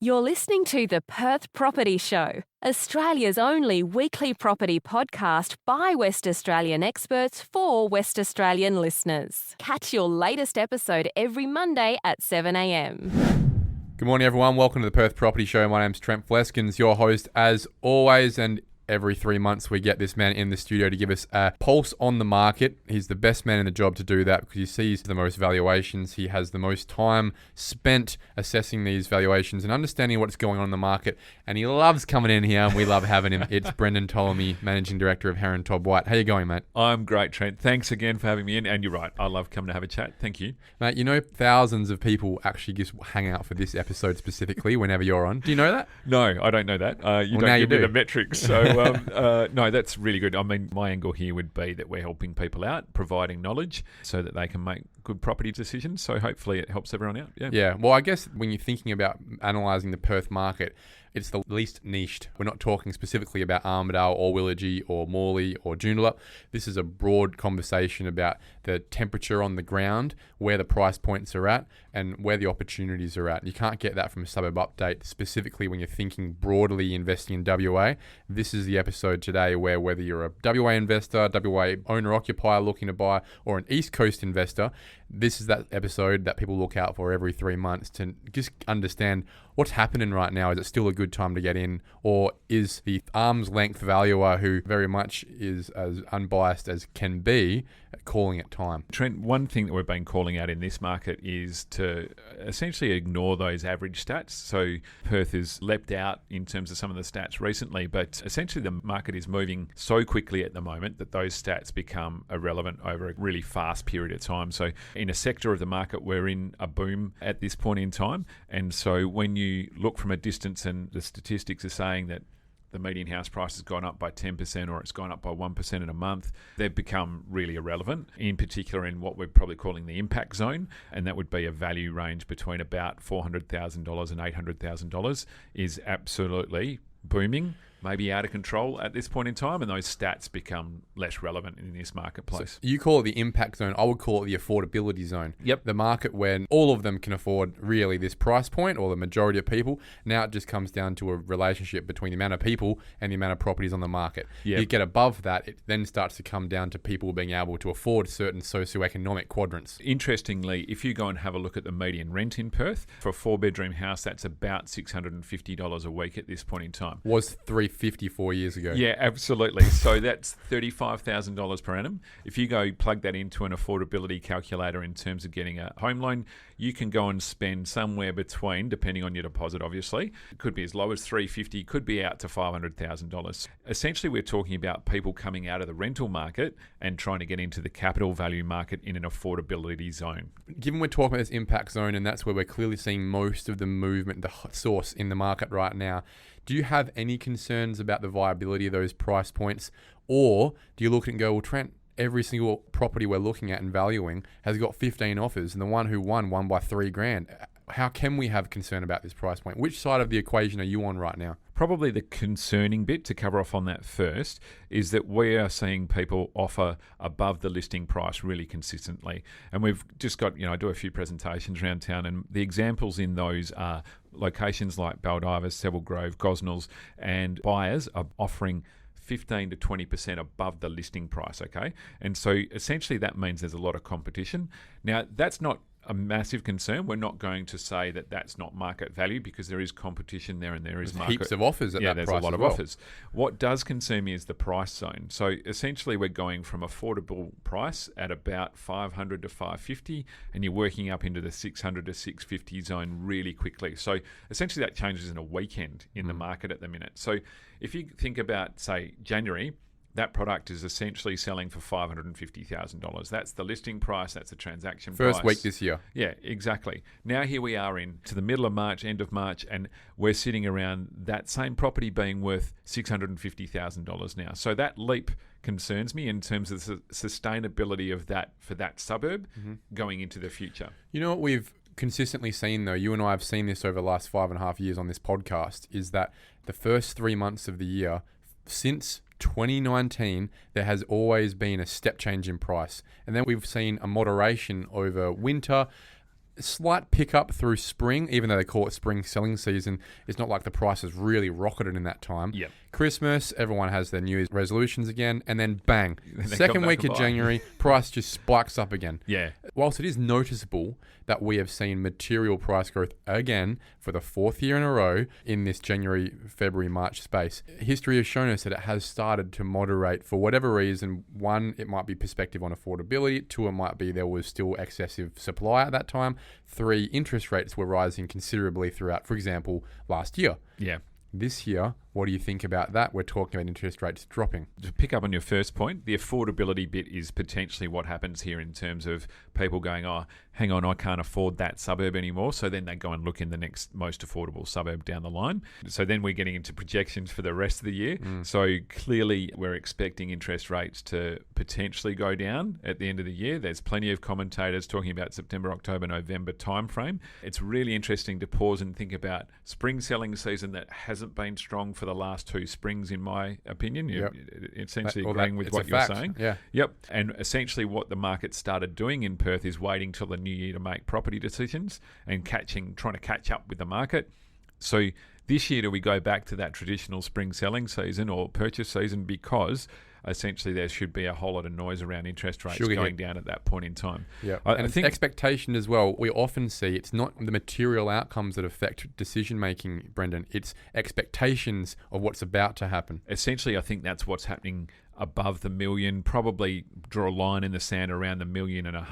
You're listening to the Perth Property Show, Australia's only weekly property podcast by West Australian experts for West Australian listeners. Catch your latest episode every Monday at 7 a.m. Good morning, everyone. Welcome to the Perth Property Show. My name's Trent Fleskens, your host as always, and every 3 months we get this man in the studio to give us a pulse on the market. He's the best man in the job to do that because he sees the most valuations. He has the most time spent assessing these valuations and understanding what's going on in the market. And he loves coming in here and we love having him. It's Brendon Ptolomey, Managing Director of Heron Todd White. How you going, mate? I'm great, Trent. Thanks again for having me in. And you're right, I love coming to have a chat. Thank you. Mate, you know thousands of people actually just hang out for this episode specifically whenever you're on. Do you know that? No, I don't know that. You Well, now don't you give me do. the metrics. So no, that's really good. I mean, my angle here would be that we're helping people out, providing knowledge so that they can make good property decisions. So hopefully it helps everyone out. Yeah. Well, I guess when you're thinking about analysing the Perth market, it's the least niched. We're not talking specifically about Armidale or Willagee or Morley or Joondalup. This is a broad conversation about the temperature on the ground, where the price points are at, and where the opportunities are at. You can't get that from a suburb update, specifically when you're thinking broadly investing in WA. This is the episode today where whether you're a WA investor, WA owner-occupier looking to buy, or an East Coast investor, this is that episode that people look out for every 3 months to just understand what's happening right now. Is it still a good time to get in? Or is the arm's length valuer, who very much is as unbiased as can be, calling it time? Trent, one thing that we've been calling out in this market is to essentially ignore those average stats. So Perth has leapt out in terms of some of the stats recently, but essentially the market is moving so quickly at the moment that those stats become irrelevant over a really fast period of time. So in a sector of the market, we're in a boom at this point in time. And so when you look from a distance and the statistics are saying that the median house price has gone up by 10% or it's gone up by 1% in a month, they've become really irrelevant, in particular in what we're probably calling the impact zone. And that would be a value range between about $400,000 and $800,000 is absolutely booming, maybe out of control at this point in time, and those stats become less relevant in this marketplace. So you call it the impact zone. I would call it the affordability zone. Yep. The market when all of them can afford really this price point, or the majority of people. Now it just comes down to a relationship between the amount of people and the amount of properties on the market. Yep. You get above that, it then starts to come down to people being able to afford certain socioeconomic quadrants. Interestingly, if you go and have a look at the median rent in Perth, for a 4-bedroom house, that's about $650 a week at this point in time. Was $354 years ago. Yeah, absolutely. So that's $35,000 per annum. If you go plug that into an affordability calculator in terms of getting a home loan, you can go and spend somewhere between, depending on your deposit obviously, it could be as low as $350, could be out to $500,000. Essentially, we're talking about people coming out of the rental market and trying to get into the capital value market in an affordability zone. Given we're talking about this impact zone, and that's where we're clearly seeing most of the movement, the source in the market right now, do you have any concerns about the viability of those price points? Or do you look at it and go, well, Trent, every single property we're looking at and valuing has got 15 offers, and the one who won by $3,000. How can we have concern about this price point? Which side of the equation are you on right now? Probably the concerning bit, to cover off on that first, is that we are seeing people offer above the listing price really consistently. And we've just got, I do a few presentations around town, and the examples in those are locations like Baldivis, Seville Grove, Gosnells, and buyers are offering 15 to 20% above the listing price, okay? And so essentially that means there's a lot of competition. Now, that's not a massive concern. We're not going to say that that's not market value, because there is competition there and there is market. Heaps of offers at that price. Yeah, there's a lot of well. offers. What does concern me is the price zone. So essentially we're going from affordable price at about $500 to $550, and you're working up into the $600 to $650 zone really quickly. So essentially that changes in a weekend in the market at the minute. So if you think about, say, January, that product is essentially selling for $550,000. That's the listing price. That's the transaction price. First week this year. Yeah, exactly. Now here we are into the middle of March, end of March, and we're sitting around that same property being worth $650,000 now. So that leap concerns me in terms of the sustainability of that for that suburb going into the future. You know what we've consistently seen, though, you and I have seen this over the last 5.5 years on this podcast, is that the first 3 months of the year, since 2019, there has always been a step change in price. And then we've seen a moderation over winter, Slight pickup through spring, even though they call it spring selling season. It's not like the prices really rocketed in that time. Yep. Christmas, everyone has their New Year's resolutions again, and then bang, They second come week back of and buy. January, price just spikes up again. Yeah. Whilst it is noticeable that we have seen material price growth again for the fourth year in a row in this January, February, March space, history has shown us that it has started to moderate for whatever reason. One, it might be perspective on affordability. Two, it might be there was still excessive supply at that time. Three, interest rates were rising considerably throughout, for example, last year. Yeah. This year, what do you think about that? We're talking about interest rates dropping. To pick up on your first point, the affordability bit is potentially what happens here in terms of people going, oh, hang on, I can't afford that suburb anymore. So then they go and look in the next most affordable suburb down the line. So then we're getting into projections for the rest of the year. So clearly we're expecting interest rates to potentially go down at the end of the year. There's plenty of commentators talking about September, October, November timeframe. It's really interesting to pause and think about spring selling season that hasn't been strong for the last two springs, in my opinion. Yep. Essentially agreeing with what you're saying. Yeah. Yep. And essentially what the market started doing in Perth is waiting till the new year to make property decisions and trying to catch up with the market. So this year, do we go back to that traditional spring selling season or purchase season, because essentially there should be a whole lot of noise around interest rates going down at that point in time. Yeah, I think expectation as well. We often see it's not the material outcomes that affect decision making, Brendon. It's expectations of what's about to happen. Essentially, I think that's what's happening above the million. Probably draw a line in the sand around the $1.5 million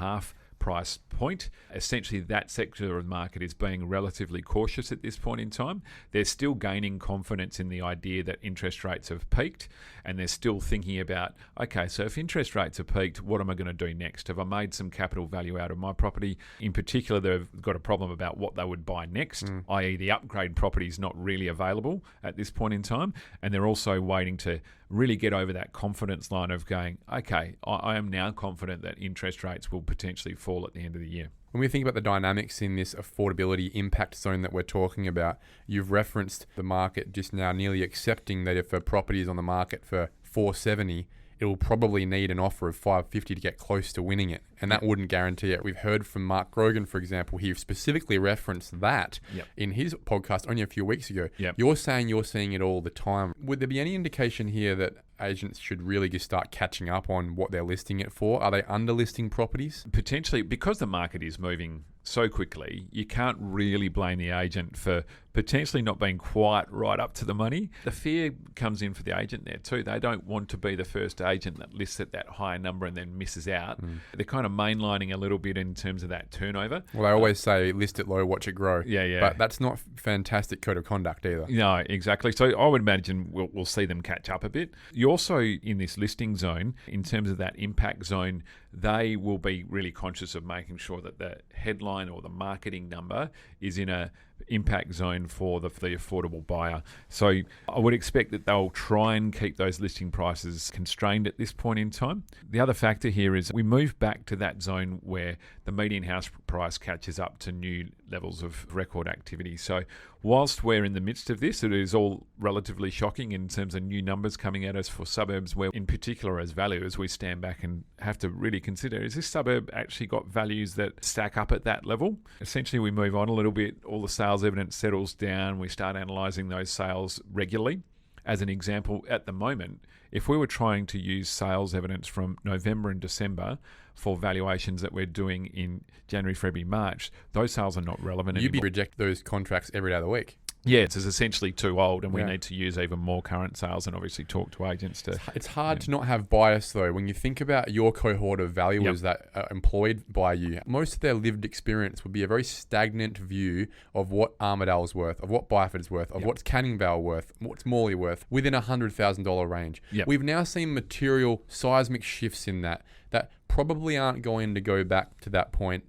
price point. Essentially, that sector of the market is being relatively cautious at this point in time. They're still gaining confidence in the idea that interest rates have peaked, and they're still thinking about, okay, so if interest rates have peaked, what am I going to do next? Have I made some capital value out of my property? In particular, they've got a problem about what they would buy next, i.e. the upgrade property is not really available at this point in time, and they're also waiting to really get over that confidence line of going, okay, I am now confident that interest rates will potentially fall at the end of the year. When we think about the dynamics in this affordability impact zone that we're talking about, you've referenced the market just now nearly accepting that if a property is on the market for $470, it will probably need an offer of $550 to get close to winning it. And that wouldn't guarantee it. We've heard from Mark Grogan, for example. He specifically referenced that in his podcast only a few weeks ago. You're saying you're seeing it all the time. Would there be any indication here that agents should really just start catching up on what they're listing it for? Are they underlisting properties? Potentially, because the market is moving so quickly, you can't really blame the agent for potentially not being quite right up to the money. The fear comes in for the agent there too. They don't want to be the first agent that lists at that higher number and then misses out. They're kind of mainlining a little bit in terms of that turnover. Well, they always say list it low, watch it grow. Yeah. But that's not fantastic code of conduct either. No, exactly. So I would imagine we'll see them catch up a bit. You also, in this listing zone, in terms of that impact zone, they will be really conscious of making sure that the headline or the marketing number is in a impact zone for the affordable buyer. So I would expect that they'll try and keep those listing prices constrained at this point in time. The other factor here is we move back to that zone where the median house price catches up to new levels of record activity. So whilst we're in the midst of this, it is all relatively shocking in terms of new numbers coming at us for suburbs where, in particular as valuers, we stand back and have to really consider, is this suburb actually got values that stack up at that level? Essentially, we move on a little bit, all the sales evidence settles down, we start analysing those sales regularly. As an example, at the moment, if we were trying to use sales evidence from November and December for valuations that we're doing in January, February, March, those sales are not relevant anymore. You'd reject those contracts every day of the week. Yeah, it's essentially too old, and we need to use even more current sales and obviously talk to agents to... It's hard to not have bias, though. When you think about your cohort of valuers that are employed by you, most of their lived experience would be a very stagnant view of what Armidale's worth, of what Byford's worth, of what's Canning Vale worth, what's Morley worth, within a $100,000 range. We've now seen material seismic shifts in that probably aren't going to go back to that point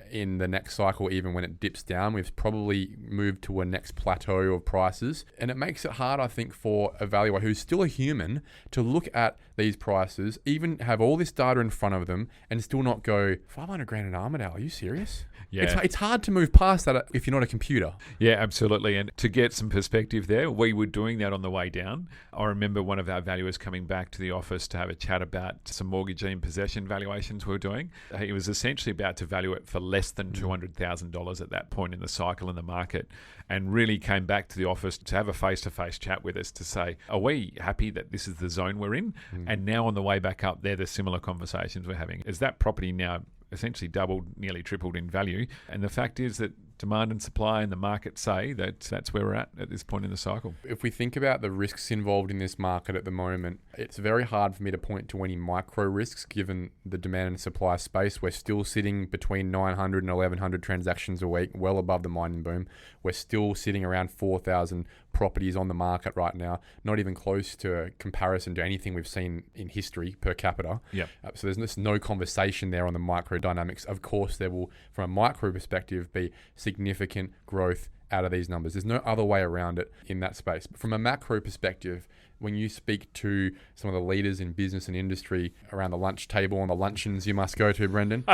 in the next cycle. Even when it dips down, we've probably moved to a next plateau of prices, and it makes it hard, I think, for a valuer who's still a human to look at these prices, even have all this data in front of them, and still not go, 500 grand in Armidale, are you serious? It's hard to move past that if you're not a computer. Yeah, absolutely. And to get some perspective there, we were doing that on the way down. I remember one of our valuers coming back to the office to have a chat about some mortgagee in possession valuations we were doing. He was essentially about to value it for less less than $200,000 at that point in the cycle in the market, and really came back to the office to have a face-to-face chat with us to say, are we happy that this is the zone we're in? And now on the way back up, they're the similar conversations we're having. Is that property now essentially doubled, nearly tripled in value? And the fact is that demand and supply and the market say that that's where we're at this point in the cycle. If we think about the risks involved in this market at the moment, it's very hard for me to point to any micro risks given the demand and supply space. We're still sitting between 900 and 1,100 transactions a week, well above the mining boom. We're still sitting around 4,000 properties on the market right now, not even close to a comparison to anything we've seen in history per capita. Yep. So there's just no conversation there on the micro dynamics. Of course, there will, from a micro perspective, be significant growth out of these numbers. There's no other way around it in that space. But from a macro perspective, when you speak to some of the leaders in business and industry around the lunch table on the luncheons you must go to, Brendon,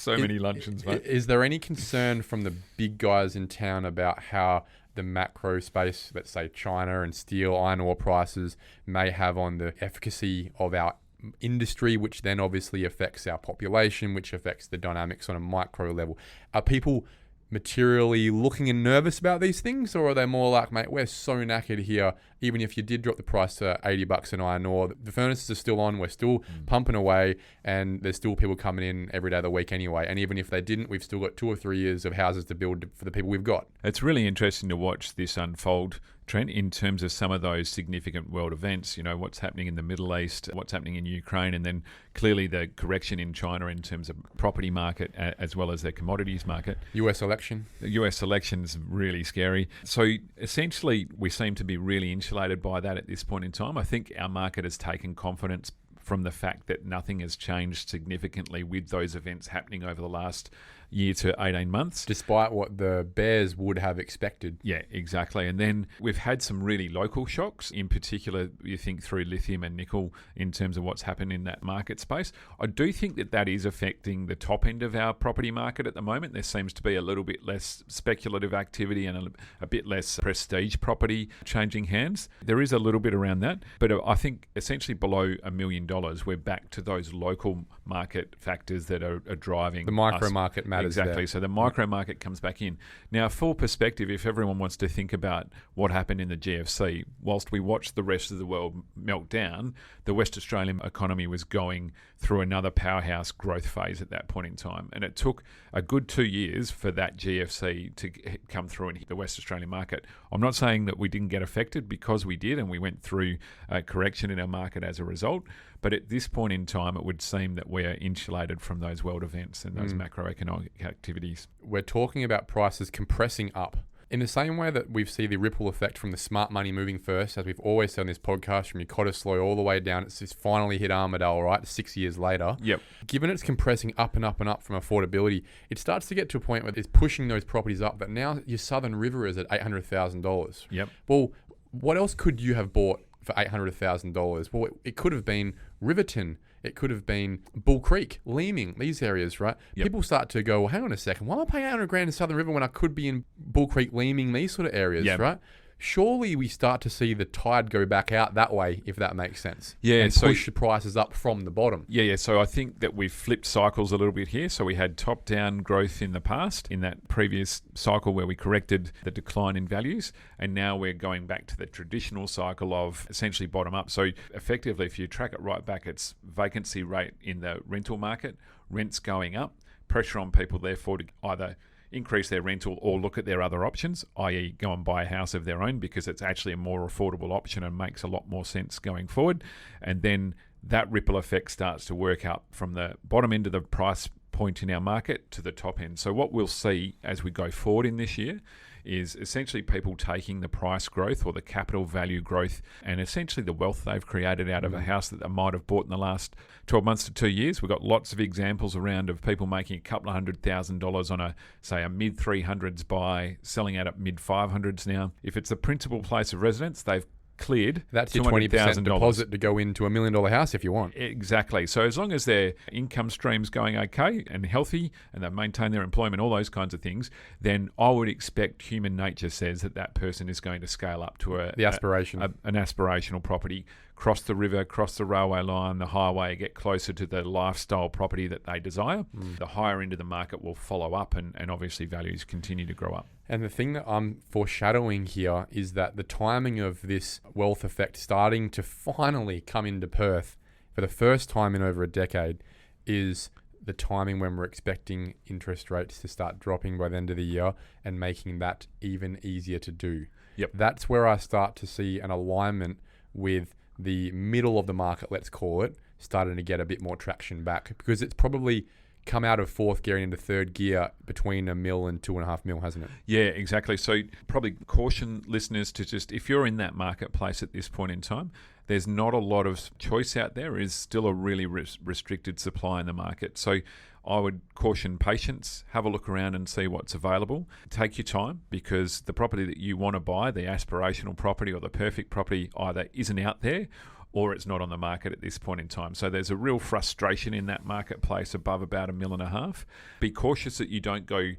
many luncheons, mate. Is there any concern from the big guys in town about how the macro space, let's say China and steel, iron ore prices, may have on the efficacy of our industry, which then obviously affects our population, which affects the dynamics on a micro level? Are people materially looking and nervous about these things, or are they more like, mate, we're so knackered here, even if you did drop the price to $80 an iron ore, the furnaces are still on, we're still pumping away, and there's still people coming in every day of the week anyway, and even if they didn't, we've still got 2 or 3 years of houses to build for the people we've got. It's really interesting to watch this unfold, Trent, in terms of some of those significant world events, what's happening in the Middle East, what's happening in Ukraine, and then clearly the correction in China in terms of property market as well as their commodities market. US election. The US election is really scary. So essentially, we seem to be really insulated by that at this point in time. I think our market has taken confidence from the fact that nothing has changed significantly with those events happening over the last year to 18 months. Despite what the bears would have expected. Yeah, exactly. And then we've had some really local shocks, in particular, you think through lithium and nickel in terms of what's happened in that market space. I do think that is affecting the top end of our property market at the moment. There seems to be a little bit less speculative activity and a bit less prestige property changing hands. There is a little bit around that, but I think essentially below $1 million, we're back to those local market factors that are driving the micro us. Market matters. Exactly. There. So the micro market comes back in. Now, full perspective, if everyone wants to think about what happened in the GFC, whilst we watched the rest of the world melt down, the West Australian economy was going through another powerhouse growth phase at that point in time. And it took a good 2 years for that GFC to come through and hit the West Australian market. I'm not saying that we didn't get affected, because we did, and we went through a correction in our market as a result. But at this point in time, it would seem that we are insulated from those world events and those macroeconomic activities. We're talking about prices compressing up. In the same way that we've seen the ripple effect from the smart money moving first, as we've always said on this podcast, from your Cottesloe all the way down, it's just finally hit Armidale, right, 6 years later. Yep. Given it's compressing up and up and up from affordability, it starts to get to a point where it's pushing those properties up, but now your Southern River is at $800,000. Yep. Well, what else could you have bought for $800,000? Well, it could have been Riverton. It could have been Bull Creek, Leeming, these areas, right? Yep. People start to go, well, hang on a second. Why am I paying $800,000 in Southern River when I could be in Bull Creek, Leeming, these sort of areas, right? Surely we start to see the tide go back out that way, if that makes sense. Yeah, and push the prices up from the bottom. Yeah. So I think that we've flipped cycles a little bit here. So we had top-down growth in the past, in that previous cycle where we corrected the decline in values, and now we're going back to the traditional cycle of essentially bottom-up. So effectively, if you track it right back, it's vacancy rate in the rental market, rents going up, pressure on people, therefore, to either increase their rental or look at their other options, i.e. go and buy a house of their own, because it's actually a more affordable option and makes a lot more sense going forward. And then that ripple effect starts to work up from the bottom end of the price point in our market to the top end. So what we'll see as we go forward in this year is essentially people taking the price growth or the capital value growth and essentially the wealth they've created out of a house that they might have bought in the last 12 months to 2 years. We've got lots of examples around of people making a couple of $100,000 on a mid-300s buy, selling out at mid-500s now. If it's a principal place of residence, they've cleared, That's your 20% deposit to go into $1 million house if you want. Exactly. So as long as their income stream's going okay and healthy and they maintain their employment, all those kinds of things, then I would expect human nature says that person is going to scale up to an aspirational property, cross the river, cross the railway line, the highway, get closer to the lifestyle property that they desire. The higher end of the market will follow up and obviously values continue to grow up. And the thing that I'm foreshadowing here is that the timing of this wealth effect starting to finally come into Perth for the first time in over a decade is the timing when we're expecting interest rates to start dropping by the end of the year and making that even easier to do. Yep. That's where I start to see an alignment with the middle of the market, let's call it, starting to get a bit more traction back, because it's probably come out of fourth gear into third gear between $1 million and $2.5 million, hasn't it? Yeah, exactly. So probably caution listeners to just, if you're in that marketplace at this point in time, there's not a lot of choice out there. Is still a really restricted supply in the market. So I would caution patience, have a look around and see what's available. Take your time, because the property that you want to buy, the aspirational property or the perfect property, either isn't out there or it's not on the market at this point in time. So there's a real frustration in that marketplace above about $1.5 million. Be cautious that you don't go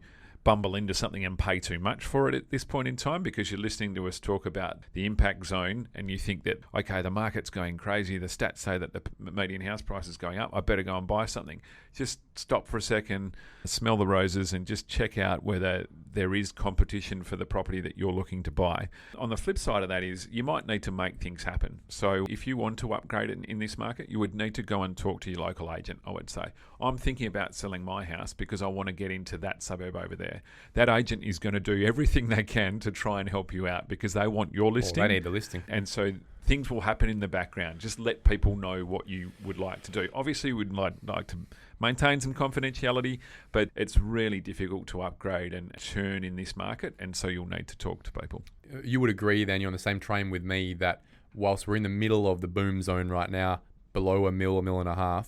bumble into something and pay too much for it at this point in time, because you're listening to us talk about the impact zone and you think that, okay, the market's going crazy, the stats say that the median house price is going up, I better go and buy something. Just stop for a second, smell the roses and just check out whether there is competition for the property that you're looking to buy. On the flip side of that is you might need to make things happen. So if you want to upgrade it in this market, you would need to go and talk to your local agent, I would say. I'm thinking about selling my house because I want to get into that suburb over there. That agent is going to do everything they can to try and help you out because they want your listing. They need the listing. And so things will happen in the background. Just let people know what you would like to do. Obviously, we'd like to maintain some confidentiality, but it's really difficult to upgrade and churn in this market, and so you'll need to talk to people. You would agree then, you're on the same train with me, that whilst we're in the middle of the boom zone right now, below $1 million, $1.5 million,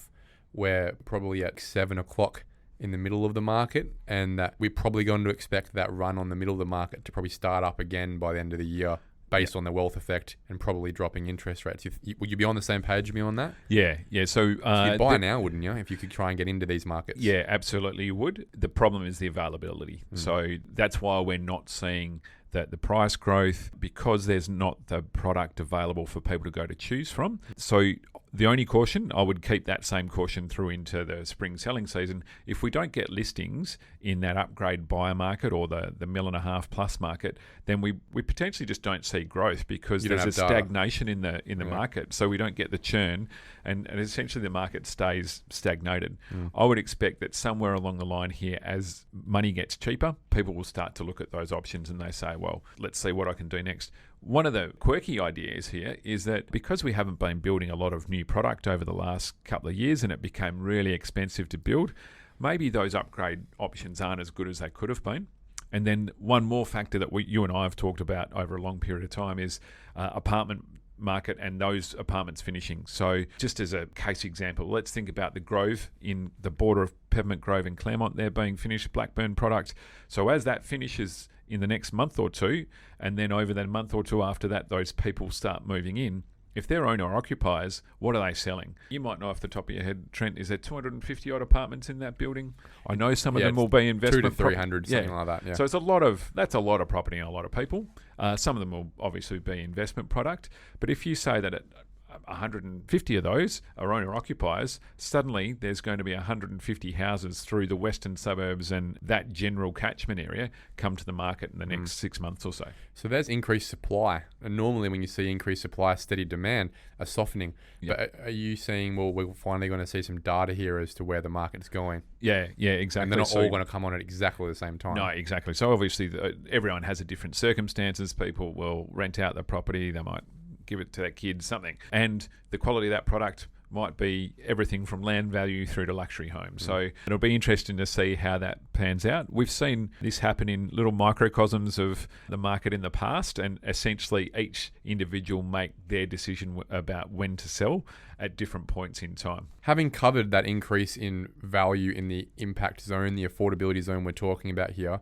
we're probably at 7 o'clock in the middle of the market, and that we're probably going to expect that run on the middle of the market to probably start up again by the end of the year, based on the wealth effect and probably dropping interest rates. Would you be on the same page with me on that? Yeah. So you'd buy now, wouldn't you, if you could try and get into these markets? Yeah, absolutely you would. The problem is the availability. So that's why we're not seeing that the price growth, because there's not the product available for people to go to choose from. So the only caution, I would keep that same caution through into the spring selling season. If we don't get listings in that upgrade buyer market or the $1.5 million plus market, then we potentially just don't see growth, because there's a stagnation in the market. So we don't get the churn, and essentially the market stays stagnated. I would expect that somewhere along the line here, as money gets cheaper, people will start to look at those options and they say, well, let's see what I can do next. One of the quirky ideas here is that because we haven't been building a lot of new product over the last couple of years and it became really expensive to build, maybe those upgrade options aren't as good as they could have been. And then one more factor that you and I have talked about over a long period of time is apartment market and those apartments finishing. So just as a case example, let's think about the Grove in the border of Peppermint Grove and Claremont. They're being finished Blackburn product. So as that finishes in the next month or two, and then over that month or two after that, those people start moving in. If they're owner-occupiers, what are they selling? You might know off the top of your head, Trent, is there 250 odd apartments in that building? I know some of them will be investment. 200 to 300, something like that. Yeah. So it's that's a lot of property and a lot of people. Some of them will obviously be investment product. But if you say that 150 of those are owner-occupiers, suddenly there's going to be 150 houses through the western suburbs and that general catchment area come to the market in the next 6 months or so. So there's increased supply. And normally when you see increased supply, steady demand, a softening. Yep. But are you saying, well, we're finally going to see some data here as to where the market's going? Yeah, exactly. And they're not all going to come on at exactly the same time. No, exactly. So obviously everyone has a different circumstances. People will rent out the property. They might give it to their kids, something. And the quality of that product might be everything from land value through to luxury homes. So it'll be interesting to see how that pans out. We've seen this happen in little microcosms of the market in the past, and essentially each individual make their decision about when to sell at different points in time. Having covered that increase in value in the impact zone, the affordability zone we're talking about here,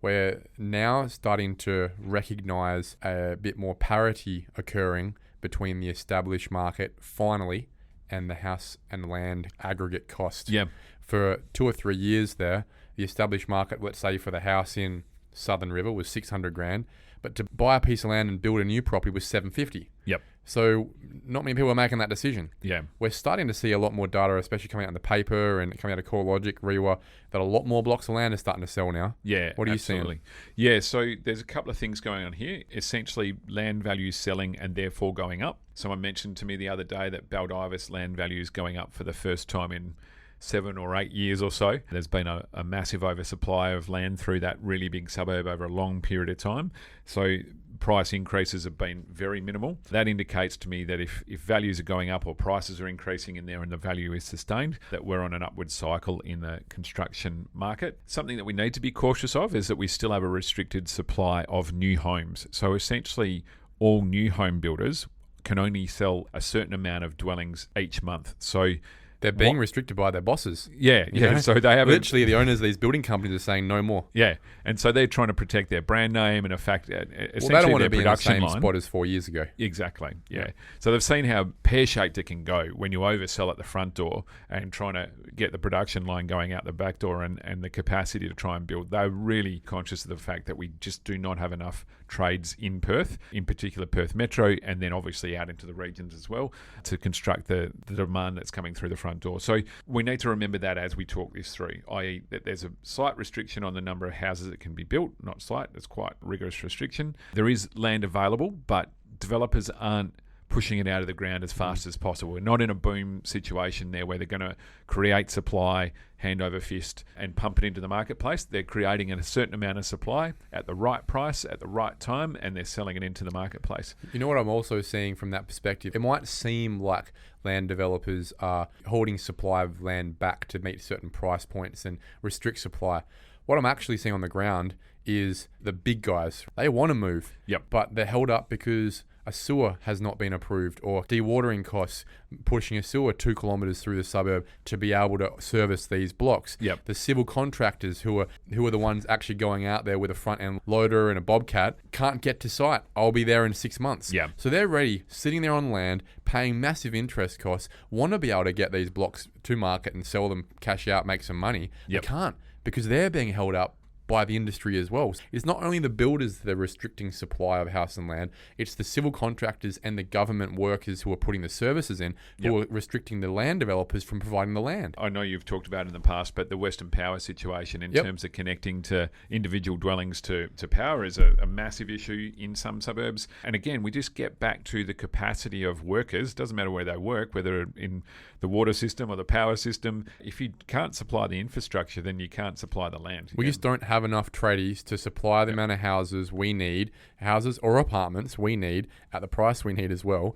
we're now starting to recognise a bit more parity occurring between the established market, finally, and the house and land aggregate cost. Yeah. For 2 or 3 years there, the established market, let's say for the house in Southern River, was 600 grand, but to buy a piece of land and build a new property was 750. Yep. So not many people are making that decision. Yeah. We're starting to see a lot more data, especially coming out in the paper and coming out of CoreLogic, REWA, that a lot more blocks of land are starting to sell now. Yeah, what are absolutely. you seeing? Yeah, so there's a couple of things going on here. Essentially, land values selling and therefore going up. Someone mentioned to me the other day that Baldivis land value is going up for the first time in 7 or 8 years or so. There's been a massive oversupply of land through that really big suburb over a long period of time. So price increases have been very minimal. That indicates to me that if values are going up or prices are increasing in there and the value is sustained, that we're on an upward cycle in the construction market. Something that we need to be cautious of is that we still have a restricted supply of new homes. So essentially, all new home builders can only sell a certain amount of dwellings each month. So they're being restricted by their bosses. Yeah. So they have literally the owners of these building companies are saying no more. Yeah, and so they're trying to protect their brand name and, in fact, essentially they don't want their to be in the production same line. spot as 4 years ago. Exactly. Yeah. So they've seen how pear-shaped it can go when you oversell at the front door and trying to get the production line going out the back door and the capacity to try and build. They're really conscious of the fact that we just do not have enough trades in Perth, in particular Perth Metro, and then obviously out into the regions as well, to construct the demand that's coming through the front door. So we need to remember that as we talk this through, i.e. that there's a slight restriction on the number of houses that can be built. Not slight, it's quite rigorous restriction. There is land available, but developers aren't pushing it out of the ground as fast as possible. We're not in a boom situation there where they're going to create supply, hand over fist, and pump it into the marketplace. They're creating a certain amount of supply at the right price, at the right time, and they're selling it into the marketplace. You know what I'm also seeing from that perspective? It might seem like land developers are holding supply of land back to meet certain price points and restrict supply. What I'm actually seeing on the ground is the big guys. They want to move, but they're held up because a sewer has not been approved, or dewatering costs, pushing a sewer 2 kilometres through the suburb to be able to service these blocks. The civil contractors who are the ones actually going out there with a front end loader and a bobcat can't get to site. I'll be there in 6 months. So they're ready, sitting there on land, paying massive interest costs, want to be able to get these blocks to market and sell them, cash out, make some money. They can't, because they're being held up by the industry as well. It's not only the builders that are restricting supply of house and land, it's the civil contractors and the government workers who are putting the services in who are restricting the land developers from providing the land. I know you've talked about it in the past, but the Western Power situation in terms of connecting to individual dwellings to power is a massive issue in some suburbs. And again, we just get back to the capacity of workers. Doesn't matter where they work, whether in the water system or the power system. If you can't supply the infrastructure, then you can't supply the land. We just don't have enough tradies to supply the amount of houses we need, houses or apartments we need at the price we need as well,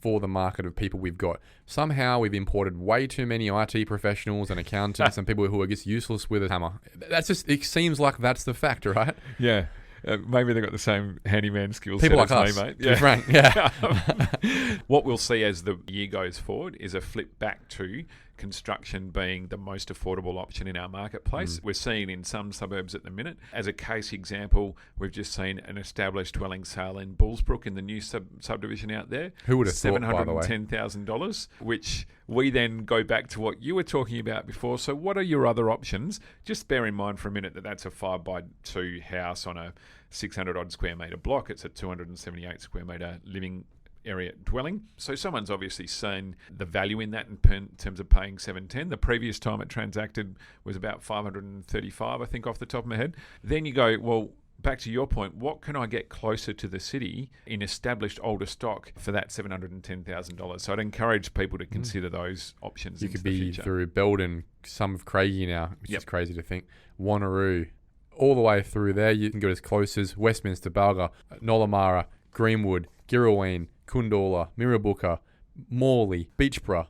for the market of people we've got. Somehow we've imported way too many IT professionals and accountants and people who are just useless with a hammer. It seems like that's the fact, right? Yeah. Maybe they've got the same handyman skills people set like as us, me, mate. To be frank. Yeah. What we'll see as the year goes forward is a flip back to construction being the most affordable option in our marketplace. We're seeing in some suburbs at the minute. As a case example, we've just seen an established dwelling sale in Bullsbrook in the new subdivision out there. Who would have thought, by the way? $710,000, which we then go back to what you were talking about before. So what are your other options? Just bear in mind for a minute that that's a 5x2 house on a 600 odd square metre block. It's a 278 square metre living area dwelling. So someone's obviously seen the value in that in terms of paying $710. The previous time it transacted was about $535, I think, off the top of my head. Then you go, well, back to your point, what can I get closer to the city in established older stock for that $710,000? So I'd encourage people to consider those options. You could be through Belden, some of Craigie now, which is crazy to think, Wanneroo, all the way through there. You can go as close as Westminster, Balga, Nollamara, Greenwood, Girraween, Kundula, Mirrabooka, Morley, Beachborough.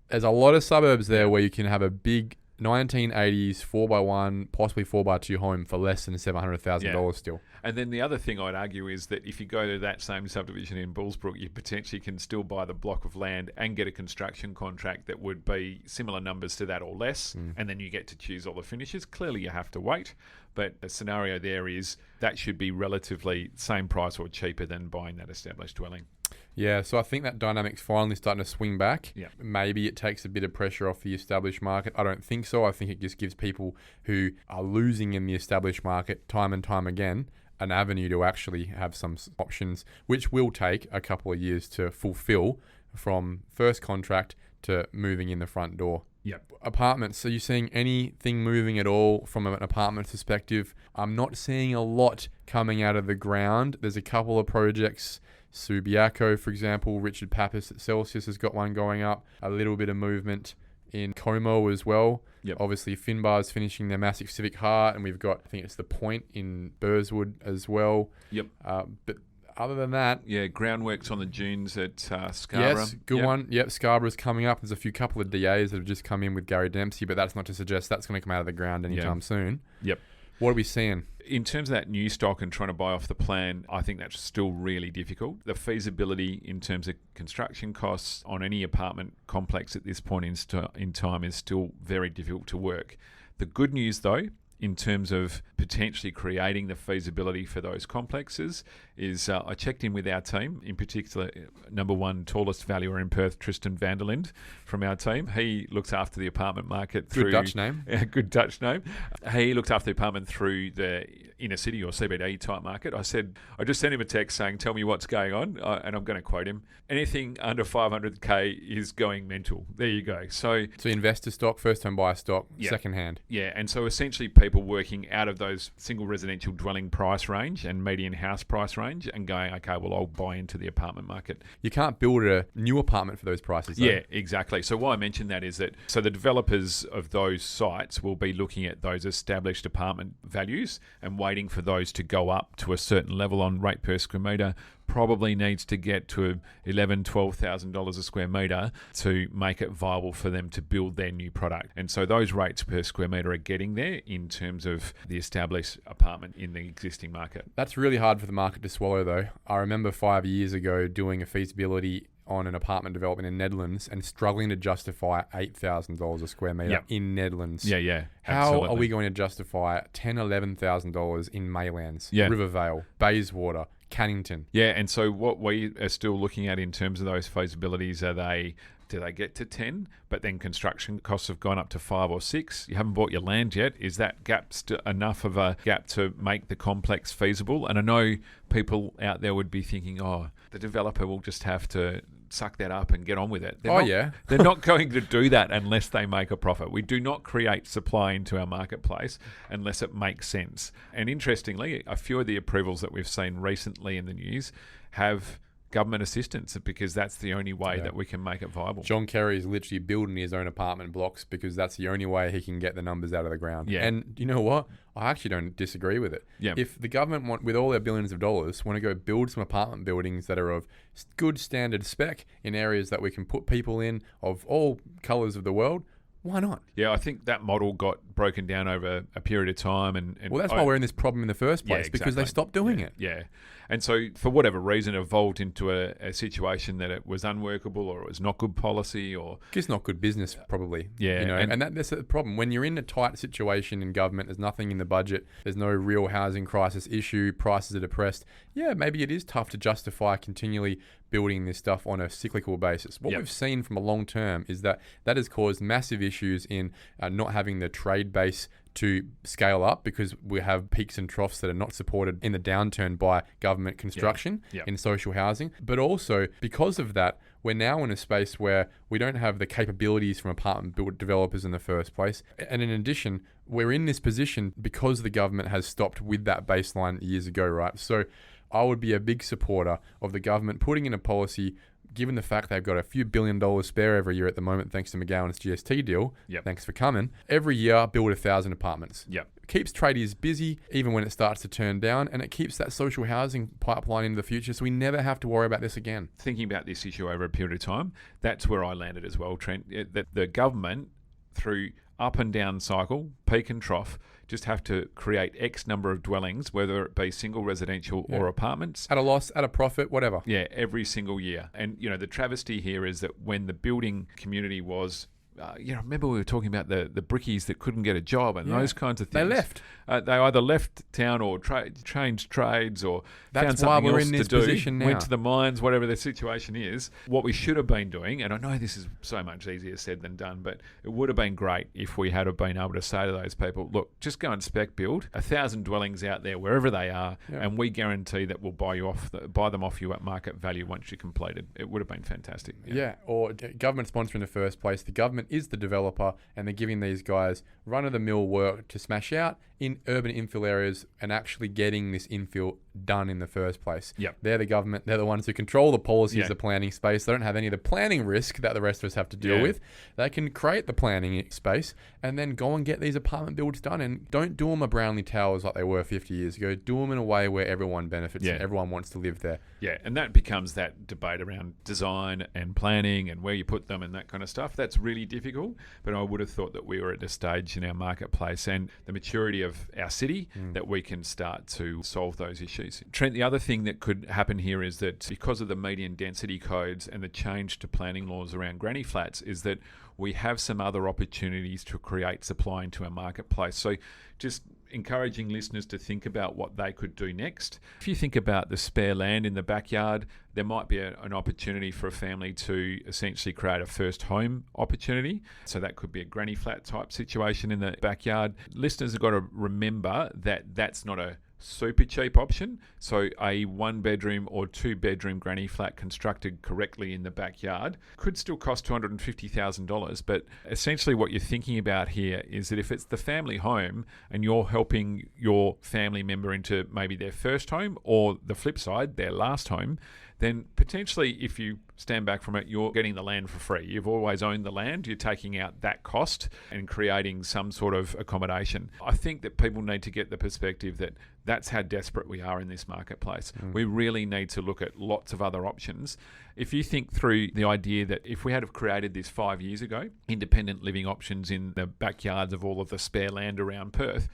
There's a lot of suburbs there where you can have a big 1980s 4x1, possibly 4x2 home for less than $700,000 still. And then the other thing I'd argue is that if you go to that same subdivision in Bullsbrook, you potentially can still buy the block of land and get a construction contract that would be similar numbers to that or less, and then you get to choose all the finishes. Clearly you have to wait, But the scenario there is that should be relatively same price or cheaper than buying that established dwelling. Yeah, so I think that dynamic's finally starting to swing back. Yeah. Maybe it takes a bit of pressure off the established market. I don't think so. I think it just gives people who are losing in the established market time and time again an avenue to actually have some options, which will take a couple of years to fulfill from first contract to moving in the front door. Yep. Apartments, are you seeing anything moving at all from an apartment perspective? I'm not seeing a lot coming out of the ground. There's a couple of projects, Subiaco, for example. Richard Pappas at Celsius has got one going up. A little bit of movement in Como as well. Yep. Obviously, Finbar's finishing their massive Civic Heart, and we've got, I think it's The Point in Burswood as well. Yep. But other than that... Yeah, groundworks on the dunes at Scarborough. Yes, good one. Yep, Scarborough's coming up. There's a couple of DAs that have just come in with Gary Dempsey, but that's not to suggest that's going to come out of the ground anytime soon. Yep. What are we seeing? In terms of that new stock and trying to buy off the plan, I think that's still really difficult. The feasibility in terms of construction costs on any apartment complex at this point in time is still very difficult to work. The good news, though, in terms of potentially creating the feasibility for those complexes is I checked in with our team, in particular, number one tallest valuer in Perth, Tristan Vanderlind from our team. He looks after the apartment market through... Good Dutch name. Good Dutch name. He looks after the apartment through the inner city or CBD type market. I just sent him a text saying, tell me what's going on, and I'm going to quote him. Anything under 500K is going mental. There you go. So investor stock, first home buyer stock, second hand. Yeah, and so essentially people working out of those single residential dwelling price range and median house price range and going, okay, well, I'll buy into the apartment market. You can't build a new apartment for those prices, though. Yeah, exactly. So why I mention that is that so the developers of those sites will be looking at those established apartment values and waiting for those to go up to a certain level on rate per square metre. Probably needs to get to $11,000, $12,000 a square metre to make it viable for them to build their new product. And so those rates per square metre are getting there in terms of the established apartment in the existing market. That's really hard for the market to swallow, though. I remember 5 years ago doing a feasibility on an apartment development in Netherlands and struggling to justify $8,000 a square metre in Netherlands. Yeah. How absolutely. are we going to justify $10,000, $11,000 in Maylands, Yeah. Rivervale, Bayswater, Cannington? Yeah, and so what we are still looking at in terms of those feasibilities do they get to 10, but then construction costs have gone up to 5 or 6? You haven't bought your land yet. Is that gap enough of a gap to make the complex feasible? And I know people out there would be thinking, oh, the developer will just have to suck that up and get on with it. They're not going to do that unless they make a profit. We do not create supply into our marketplace unless it makes sense. And interestingly, a few of the approvals that we've seen recently in the news have government assistance because that's the only way that we can make it viable. John Kerry is literally building his own apartment blocks because that's the only way he can get the numbers out of the ground. Yeah. And you know what? I actually don't disagree with it. Yeah. If the government, with all their billions of dollars, want to go build some apartment buildings that are of good standard spec in areas that we can put people in of all colours of the world, why not? Yeah, I think that model got broken down over a period of time. And well, that's why we're in this problem in the first place, because they stopped doing it. Yeah. And so, for whatever reason, it evolved into a situation that it was unworkable or it was not good policy or... It's not good business, probably. Yeah. You know, and that's the problem. When you're in a tight situation in government, there's nothing in the budget, there's no real housing crisis issue, prices are depressed, maybe it is tough to justify continually building this stuff on a cyclical basis. What we've seen from a long term is that has caused massive issues in not having the trade base to scale up because we have peaks and troughs that are not supported in the downturn by government construction in social housing. But also because of that, we're now in a space where we don't have the capabilities from apartment build developers in the first place. And in addition, we're in this position because the government has stopped with that baseline years ago, right? So I would be a big supporter of the government putting in a policy, given the fact they've got a few $1 billion spare every year at the moment, thanks to McGowan's GST deal. Thanks for coming. Every year, build 1,000 apartments. Keeps tradies busy, even when it starts to turn down, and it keeps that social housing pipeline into the future, so we never have to worry about this again. Thinking about this issue over a period of time, that's where I landed as well, Trent. That the government, through up and down cycle, peak and trough, just have to create X number of dwellings, whether it be single residential or apartments. At a loss, at a profit, whatever. Yeah, every single year. And, the travesty here is that when the building community was remember we were talking about the brickies that couldn't get a job and those kinds of things. They left. They either left town or changed trades or found That's why something we're else in this to do. position now. Went to the mines, whatever the situation is. What we should have been doing, and I know this is so much easier said than done, but it would have been great if we had have been able to say to those people, look, just go and spec build 1,000 dwellings out there wherever they are, and we guarantee that we'll buy them off you at market value once you're completed. It would have been fantastic. Yeah, or government sponsor in the first place. The government is the developer, and they're giving these guys run-of-the-mill work to smash out in urban infill areas and actually getting this infill done in the first place. Yep. They're the government. They're the ones who control the policies, the planning space. They don't have any of the planning risk that the rest of us have to deal with. They can create the planning space and then go and get these apartment builds done. And don't do them a Brownlee Towers like they were 50 years ago. Do them in a way where everyone benefits and everyone wants to live there. Yeah, and that becomes that debate around design and planning and where you put them and that kind of stuff. That's really difficult, but I would have thought that we were at a stage in our marketplace and the maturity of our city that we can start to solve those issues. Trent, the other thing that could happen here is that because of the median density codes and the change to planning laws around granny flats is that we have some other opportunities to create supply into our marketplace. So just encouraging listeners to think about what they could do next. If you think about the spare land in the backyard, there might be an opportunity for a family to essentially create a first home opportunity. So that could be a granny flat type situation in the backyard. Listeners have got to remember that that's not a super cheap option. So a 1-bedroom or 2-bedroom granny flat constructed correctly in the backyard could still cost $250,000. But essentially what you're thinking about here is that if it's the family home and you're helping your family member into maybe their first home or the flip side, their last home, then potentially if you stand back from it, you're getting the land for free. You've always owned the land. You're taking out that cost and creating some sort of accommodation. I think that people need to get the perspective that that's how desperate we are in this marketplace. We really need to look at lots of other options. If you think through the idea that if we had have created this 5 years ago, independent living options in the backyards of all of the spare land around Perth,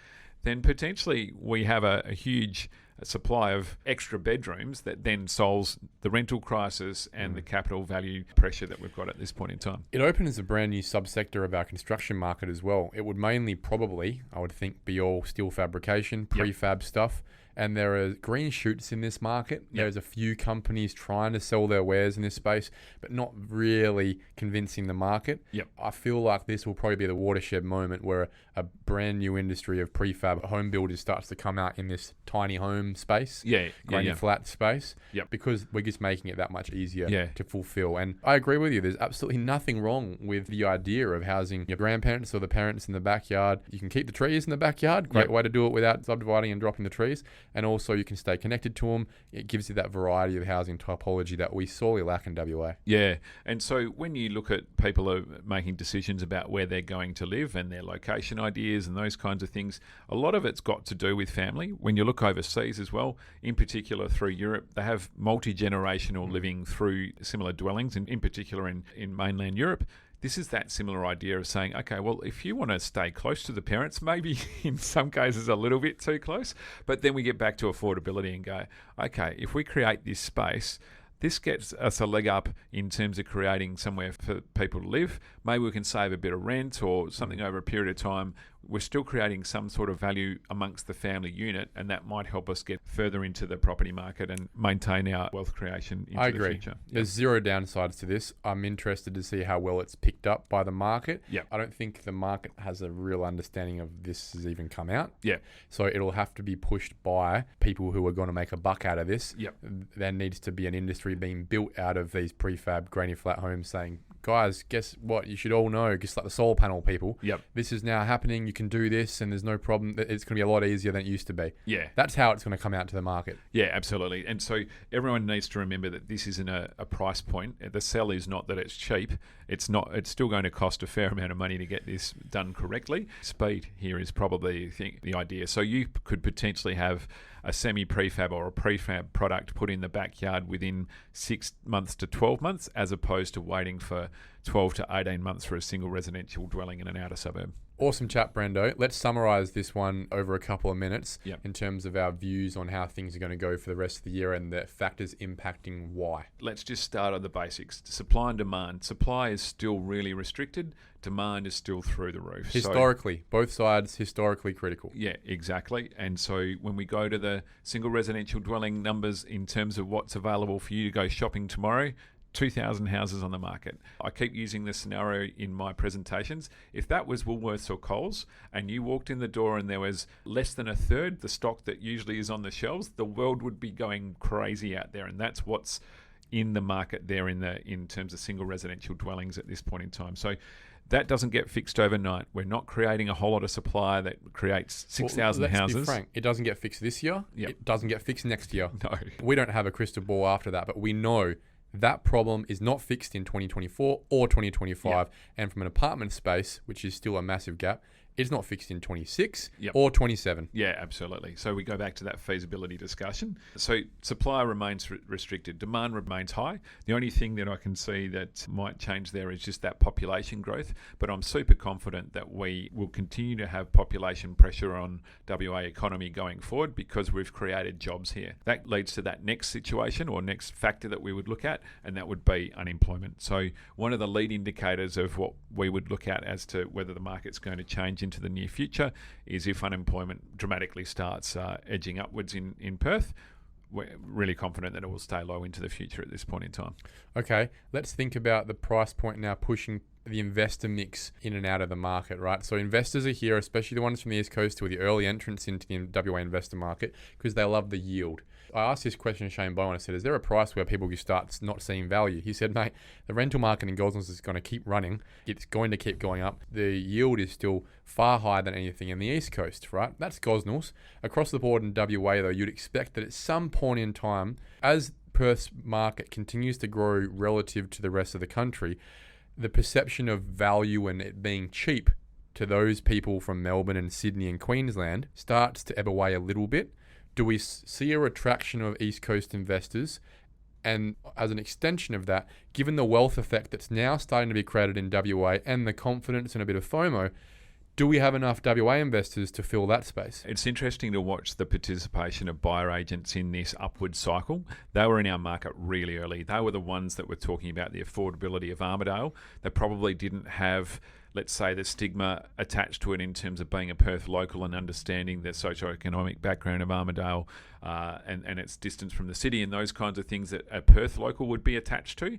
then potentially we have a huge supply of extra bedrooms that then solves the rental crisis and the capital value pressure that we've got at this point in time. It opens a brand new subsector of our construction market as well. It would mainly probably, I would think, be all steel fabrication, prefab stuff. And there are green shoots in this market. There's a few companies trying to sell their wares in this space, but not really convincing the market. I feel like this will probably be the watershed moment where a brand new industry of prefab home builders starts to come out in this tiny home space, granny flat space, because we're just making it that much easier to fulfill. And I agree with you. There's absolutely nothing wrong with the idea of housing your grandparents or the parents in the backyard. You can keep the trees in the backyard. Great way to do it without subdividing and dropping the trees. And also you can stay connected to them. It gives you that variety of housing typology that we sorely lack in WA. Yeah, and so when you look at people are making decisions about where they're going to live and their location ideas and those kinds of things, a lot of it's got to do with family. When you look overseas as well, in particular through Europe, they have multi-generational living through similar dwellings, and in particular in mainland Europe. This is that similar idea of saying, okay, well, if you want to stay close to the parents, maybe in some cases a little bit too close, but then we get back to affordability and go, okay, if we create this space, this gets us a leg up in terms of creating somewhere for people to live. Maybe we can save a bit of rent or something over a period of time. We're still creating some sort of value amongst the family unit, and that might help us get further into the property market and maintain our wealth creation into the future. There's zero downsides to this. I'm interested to see how well it's picked up by the market. I don't think the market has a real understanding of this has even come out. So it'll have to be pushed by people who are going to make a buck out of this. There needs to be an industry being built out of these prefab granny flat homes saying, guys, guess what? You should all know, just like the solar panel people, this is now happening. You can do this and there's no problem. It's going to be a lot easier than it used to be. That's how it's going to come out to the market. Absolutely. And so everyone needs to remember that this isn't a price point. The sell is not that it's cheap. It's not. It's still going to cost a fair amount of money to get this done correctly. Speed here is probably the idea. So you could potentially have a semi-prefab or a prefab product put in the backyard within 6 months to 12 months, as opposed to waiting for 12 to 18 months for a single residential dwelling in an outer suburb. Awesome chat, Brendo. Let's summarise this one over a couple of minutes Yep. in terms of our views on how things are going to go for the rest of the year and the factors impacting why. Let's just start on the basics. Supply and demand. Supply is still really restricted. Demand is still through the roof. Historically, both sides historically critical. Yeah, exactly. And so when we go to the single residential dwelling numbers in terms of what's available for you to go shopping tomorrow, 2,000 houses on the market. I keep using this scenario in my presentations. If that was Woolworths or Coles and you walked in the door and there was less than a third the stock that usually is on the shelves, the world would be going crazy out there. And that's what's in the market there in terms of single residential dwellings at this point in time. So that doesn't get fixed overnight. We're not creating a whole lot of supply that creates 6,000 houses. Let's be frank, it doesn't get fixed this year. Yep. It doesn't get fixed next year. No. We don't have a crystal ball after that, but we know that problem is not fixed in 2024 or 2025. Yep. And from an apartment space, which is still a massive gap, it's not fixed in 26 Yep. or 27. Yeah, absolutely. So we go back to that feasibility discussion. So supply remains restricted. Demand remains high. The only thing that I can see that might change there is just that population growth. But I'm super confident that we will continue to have population pressure on WA economy going forward because we've created jobs here. That leads to that next situation or next factor that we would look at, and that would be unemployment. So one of the lead indicators of what we would look at as to whether the market's going to change into the near future is if unemployment dramatically starts edging upwards in Perth. We're really confident that it will stay low into the future at this point in time. Okay, let's think about the price point now pushing the investor mix in and out of the market, right? So investors are here, especially the ones from the East Coast who are the early entrants into the WA investor market because they love the yield. I asked this question to Shane Bowen. I said, is there a price where people start not seeing value? He said, mate, the rental market in Gosnells is going to keep running. It's going to keep going up. The yield is still far higher than anything in the East Coast, right? That's Gosnells. Across the board in WA, though, you'd expect that at some point in time, as Perth's market continues to grow relative to the rest of the country, the perception of value and it being cheap to those people from Melbourne and Sydney and Queensland starts to ebb away a little bit. Do we see a retraction of East Coast investors? And as an extension of that, given the wealth effect that's now starting to be created in WA and the confidence and a bit of FOMO, do we have enough WA investors to fill that space? It's interesting to watch the participation of buyer agents in this upward cycle. They were in our market really early. They were the ones that were talking about the affordability of Armidale. They probably didn't have, let's say, the stigma attached to it in terms of being a Perth local and understanding the socioeconomic background of Armidale and its distance from the city and those kinds of things that a Perth local would be attached to.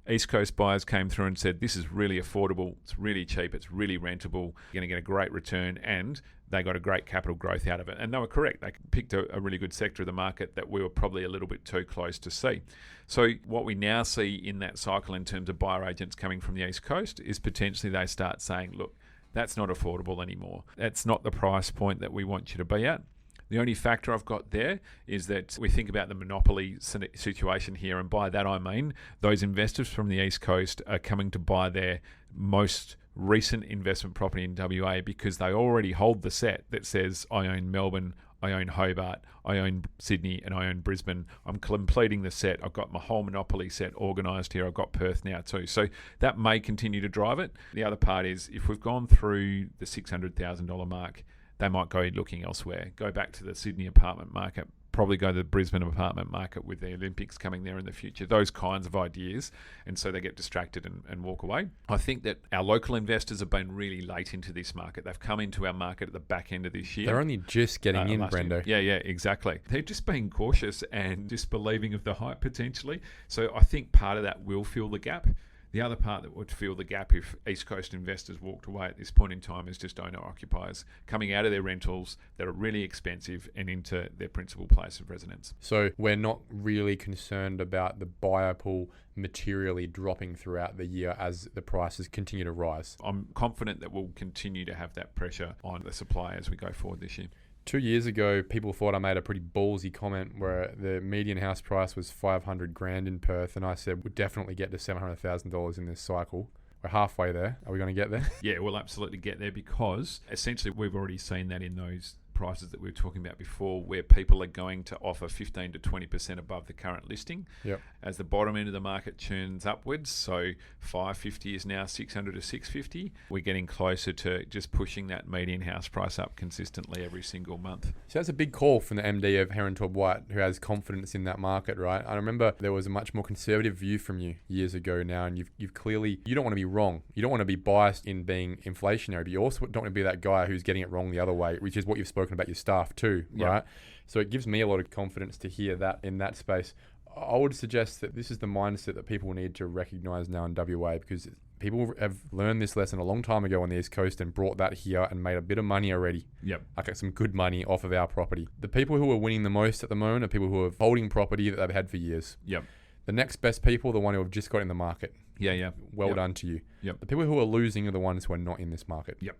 East Coast buyers came through and said, this is really affordable, it's really cheap, it's really rentable, you're going to get a great return, and they got a great capital growth out of it. And they were correct. They picked a really good sector of the market that we were probably a little bit too close to see. So what we now see in that cycle in terms of buyer agents coming from the East Coast is potentially they start saying, look, that's not affordable anymore. That's not the price point that we want you to be at. The only factor I've got there is that we think about the monopoly situation here, and by that I mean those investors from the East Coast are coming to buy their most recent investment property in WA because they already hold the set that says, I own Melbourne, I own Hobart, I own Sydney, and I own Brisbane. I'm completing the set. I've got my whole monopoly set organised here. I've got Perth now too. So that may continue to drive it. The other part is if we've gone through the $600,000 mark, they might go looking elsewhere, go back to the Sydney apartment market, probably go to the Brisbane apartment market with the Olympics coming there in the future, those kinds of ideas. And so they get distracted and walk away. I think that our local investors have been really late into this market. They've come into our market at the back end of this year. They're only just getting in, Brendo. Yeah, exactly. They're just being cautious and disbelieving of the hype potentially. So I think part of that will fill the gap. The other part that would fill the gap if East Coast investors walked away at this point in time is just owner-occupiers coming out of their rentals that are really expensive and into their principal place of residence. So we're not really concerned about the buyer pool materially dropping throughout the year as the prices continue to rise. I'm confident that we'll continue to have that pressure on the supply as we go forward this year. 2 years ago, people thought I made a pretty ballsy comment where the median house price was $500,000 in Perth, and I said we'll definitely get to $700,000 in this cycle. We're halfway there. Are we going to get there? Yeah, we'll absolutely get there because essentially we've already seen that in those prices that we were talking about before, where people are going to offer 15 to 20% above the current listing. Yep. As the bottom end of the market churns upwards, so 550 is now 600 to 650, we're getting closer to just pushing that median house price up consistently every single month. So that's a big call from the MD of Herenthob White, who has confidence in that market, right? I remember there was a much more conservative view from you years ago now, and you've clearly, you don't want to be wrong. You don't want to be biased in being inflationary, but you also don't want to be that guy who's getting it wrong the other way, which is what you've spoken about your staff too, right? So it gives me a lot of confidence to hear that in that space. I would suggest that this is the mindset that people need to recognize now in WA, because people have learned this lesson a long time ago on the East Coast and brought that here and made a bit of money already. Yep. Okay, some good money off of our property. The people who are winning the most at the moment are people who are holding property that they've had for years. Yep. The next best people, the one who have just got in the market. Yeah. Well done to you. Yep. The people who are losing are the ones who are not in this market. Yep.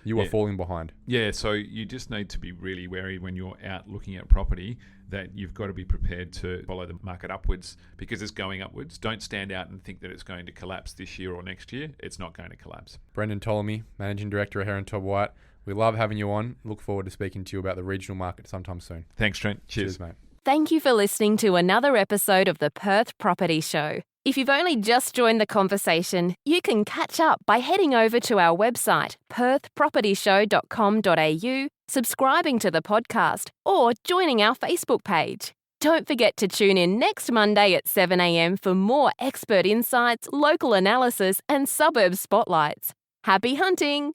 You are falling behind. Yeah, so you just need to be really wary when you're out looking at property that you've got to be prepared to follow the market upwards, because it's going upwards. Don't stand out and think that it's going to collapse this year or next year. It's not going to collapse. Brendon Ptolomey, Managing Director at Herenthob White. We love having you on. Look forward to speaking to you about the regional market sometime soon. Thanks, Trent. Cheers mate. Thank you for listening to another episode of the Perth Property Show. If you've only just joined the conversation, you can catch up by heading over to our website, perthpropertyshow.com.au, subscribing to the podcast, or joining our Facebook page. Don't forget to tune in next Monday at 7 a.m. for more expert insights, local analysis, and suburb spotlights. Happy hunting!